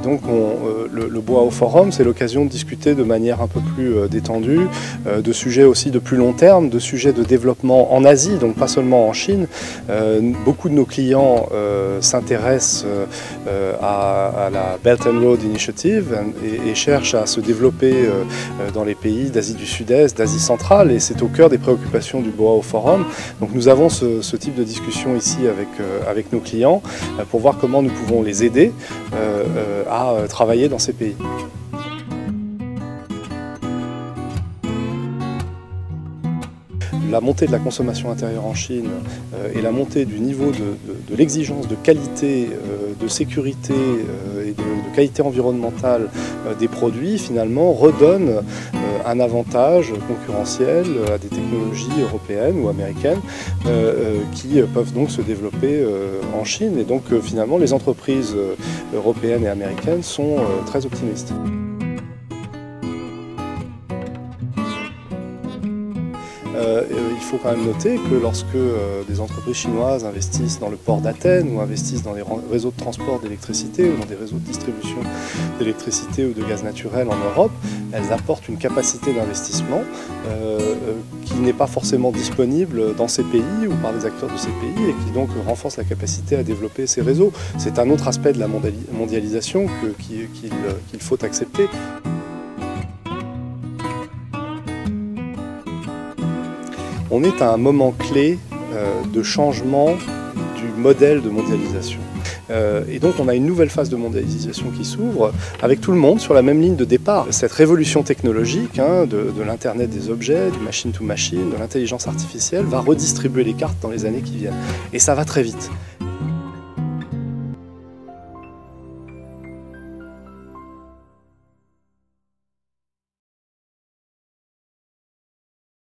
donc le Boao Forum, c'est l'occasion de discuter de manière un peu plus détendue de sujets aussi de plus long terme, de sujets de développement en Asie, donc pas seulement en Chine. Beaucoup de nos clients s'intéressent à la Belt and Road Initiative et cherchent à se développer dans les pays d'Asie du Sud-Est, d'Asie centrale, et c'est au cœur des préoccupations du Boao Forum. Donc nous avons ce type de discussion ici avec nos clients pour voir comment nous pouvons les aider à travailler dans ces pays. La montée de la consommation intérieure en Chine et la montée du niveau de l'exigence de qualité, de sécurité et de qualité environnementale des produits, finalement, redonnent un avantage concurrentiel à des technologies européennes ou américaines qui peuvent donc se développer en Chine. Et donc, finalement, les entreprises européennes et américaines sont très optimistes. Il faut quand même noter que lorsque des entreprises chinoises investissent dans le port d'Athènes ou investissent dans les réseaux de transport d'électricité ou dans des réseaux de distribution d'électricité ou de gaz naturel en Europe, elles apportent une capacité d'investissement qui n'est pas forcément disponible dans ces pays ou par les acteurs de ces pays et qui donc renforce la capacité à développer ces réseaux. C'est un autre aspect de la mondialisation qu'il faut accepter. On est à un moment clé de changement du modèle de mondialisation. Et donc on a une nouvelle phase de mondialisation qui s'ouvre avec tout le monde sur la même ligne de départ. Cette révolution technologique de l'Internet des objets, du machine to machine, de l'intelligence artificielle va redistribuer les cartes dans les années qui viennent. Et ça va très vite.